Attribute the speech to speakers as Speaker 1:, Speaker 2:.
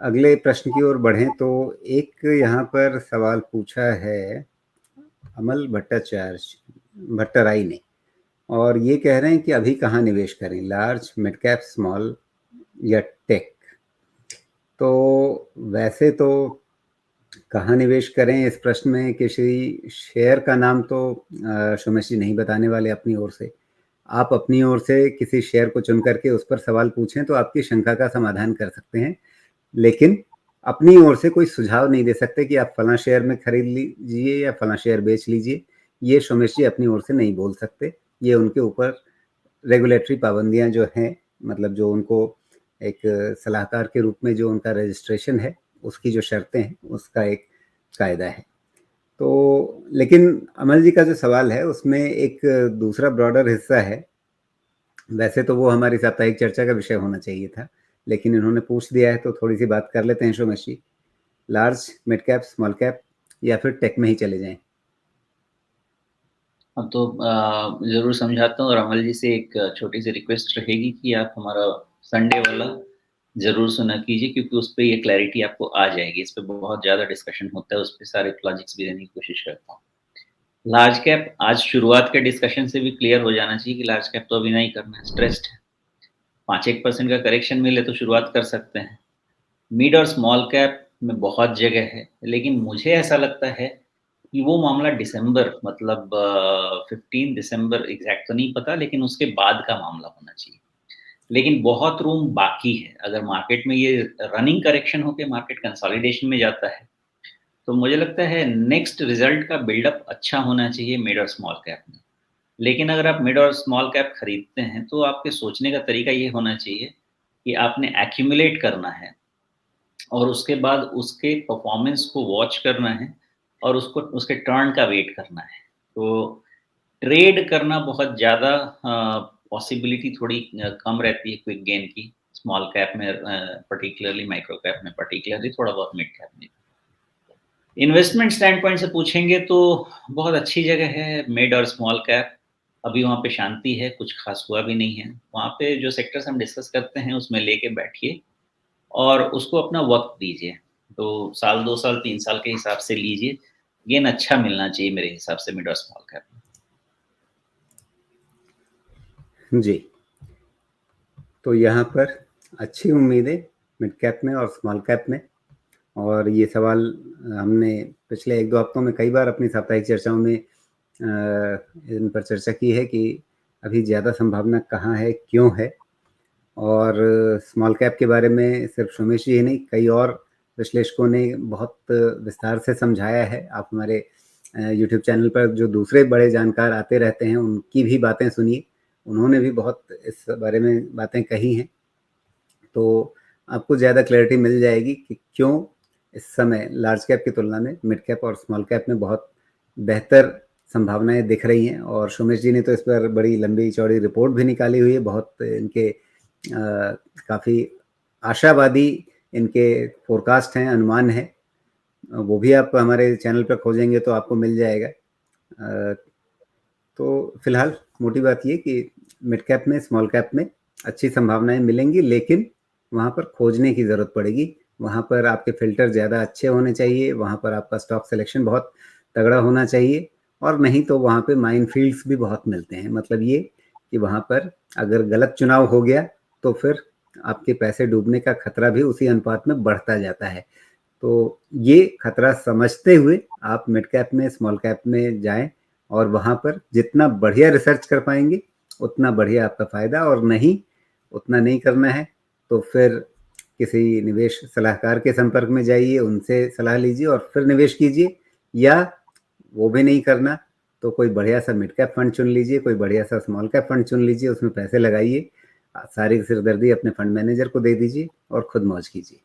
Speaker 1: अगले प्रश्न की ओर बढ़ें तो एक यहाँ पर सवाल पूछा है अमल भट्टाराई ने, और ये कह रहे हैं कि अभी कहाँ निवेश करें, लार्ज, मिड कैप, स्मॉल या टेक। तो वैसे तो कहाँ निवेश करें, इस प्रश्न में किसी शेयर का नाम तो सोमेश जी नहीं बताने वाले अपनी ओर से। आप अपनी ओर से किसी शेयर को चुन करके उस पर सवाल पूछें तो आपकी शंका का समाधान कर सकते हैं, लेकिन अपनी ओर से कोई सुझाव नहीं दे सकते कि आप फला शेयर में खरीद लीजिए या फला शेयर बेच लीजिए। ये सोमेश जी अपनी ओर से नहीं बोल सकते। ये उनके ऊपर रेगुलेटरी पाबंदियां जो हैं, मतलब जो उनको एक सलाहकार के रूप में जो उनका रजिस्ट्रेशन है, उसकी जो शर्तें हैं, उसका एक कायदा है। तो लेकिन अमल जी का जो सवाल है उसमें एक दूसरा ब्रॉडर हिस्सा है। वैसे तो वो हमारी साप्ताहिक चर्चा का विषय होना चाहिए था, लेकिन इन्होंने पूछ दिया है तो थोड़ी सी बात कर लेते हैं Somesh ji. Large, mid cap, small cap या फिर टेक में ही चले जाएं?
Speaker 2: हाँ, तो ज़रूर समझाता हूँ। और अमल जी से एक छोटी सी रिक्वेस्ट रहेगी कि आप हमारा संडे वाला ज़रूर सुना कीजिए, क्योंकि उस पे ये क्लैरिटी आपको आ जाएगी। इस पे बहुत ज़्यादा डिस्कशन होता है, उस पे सारे लॉजिक्स भी देने की कोशिश करता हूँ। लार्ज कैप आज शुरुआत के डिस्कशन से भी क्लियर हो जाना चाहिए कि लार्ज कैप तो अभी नहीं करना है, स्ट्रेस्ड है। 5-1% का करेक्शन मिले तो शुरुआत कर सकते हैं। मिड और स्मॉल कैप में बहुत जगह है, लेकिन मुझे ऐसा लगता है कि वो मामला दिसंबर, मतलब 15 दिसंबर एग्ज़ैक्ट तो नहीं पता, लेकिन उसके बाद का मामला होना चाहिए। लेकिन बहुत रूम बाकी है। अगर मार्केट में ये रनिंग करेक्शन होके मार्केट कंसोलिडेशन में जाता है, तो मुझे लगता है नेक्स्ट रिज़ल्ट का बिल्डअप अच्छा होना चाहिए मिड और स्मॉल कैप में। लेकिन अगर आप मिड और स्मॉल कैप खरीदते हैं, तो आपके सोचने का तरीका ये होना चाहिए कि आपने एक्यूमुलेट करना है और उसके बाद उसके परफॉर्मेंस को वॉच करना है और उसको उसके टर्न का वेट करना है। तो ट्रेड करना बहुत ज़्यादा पॉसिबिलिटी थोड़ी कम रहती है क्विक गेन की, स्मॉल कैप में पर्टिकुलरली, माइक्रो कैप में पर्टिकुलरली, थोड़ा बहुत मिड कैप में। इन्वेस्टमेंट स्टैंड पॉइंट से पूछेंगे तो बहुत अच्छी जगह है मिड और स्मॉल कैप। अभी वहाँ पे शांति है, कुछ खास हुआ भी नहीं है। वहाँ पे जो सेक्टर्स हम डिस्कस करते हैं उसमें लेके बैठिए और उसको अपना वक़्त दीजिए। तो साल, 2 साल, 3 साल के हिसाब से लीजिए। गेन अच्छा मिलना चाहिए मेरे हिसाब से मिड और स्मॉल कैप में।
Speaker 1: जी, तो यहाँ पर अच्छी उम्मीदें मिड कैप में और स्मॉल कैप में। और ये सवाल हमने पिछले 1-2 हफ्तों में कई बार अपनी साप्ताहिक चर्चाओं में इन पर चर्चा की है कि अभी ज़्यादा संभावना कहाँ है, क्यों है। और स्मॉल कैप के बारे में सिर्फ सोमेश जी ही नहीं, कई और विश्लेषकों ने बहुत विस्तार से समझाया है। आप हमारे यूट्यूब चैनल पर जो दूसरे बड़े जानकार आते रहते हैं, उनकी भी बातें सुनिए। उन्होंने भी बहुत इस बारे में बातें कही हैं। तो आपको ज़्यादा क्लैरिटी मिल जाएगी कि क्यों इस समय लार्ज कैप की तुलना में मिड कैप और स्मॉल कैप में बहुत बेहतर संभावनाएं दिख रही हैं। और सोमेश जी ने तो इस पर बड़ी लंबी चौड़ी रिपोर्ट भी निकाली हुई है। बहुत इनके काफ़ी आशावादी इनके फोरकास्ट हैं, अनुमान है। वो भी आप हमारे चैनल पर खोजेंगे तो आपको मिल जाएगा। तो फिलहाल मोटी बात ये कि मिड कैप में, स्मॉल कैप में अच्छी संभावनाएं मिलेंगी, लेकिन वहाँ पर खोजने की ज़रूरत पड़ेगी। वहाँ पर आपके फ़िल्टर ज़्यादा अच्छे होने चाहिए, वहाँ पर आपका स्टॉक सिलेक्शन बहुत तगड़ा होना चाहिए, और नहीं तो वहाँ पे माइनफील्ड्स भी बहुत मिलते हैं। मतलब ये कि वहाँ पर अगर गलत चुनाव हो गया तो फिर आपके पैसे डूबने का खतरा भी उसी अनुपात में बढ़ता जाता है। तो ये खतरा समझते हुए आप मिड कैप में, स्मॉल कैप में जाएं, और वहाँ पर जितना बढ़िया रिसर्च कर पाएंगे उतना बढ़िया आपका फ़ायदा। और नहीं, उतना नहीं करना है तो फिर किसी निवेश सलाहकार के संपर्क में जाइए, उनसे सलाह लीजिए और फिर निवेश कीजिए। या वो भी नहीं करना तो कोई बढ़िया सा मिड कैप फंड चुन लीजिए, कोई बढ़िया सा स्मॉल कैप फंड चुन लीजिए, उसमें पैसे लगाइए, सारी सिरदर्दी अपने फंड मैनेजर को दे दीजिए और खुद मौज कीजिए।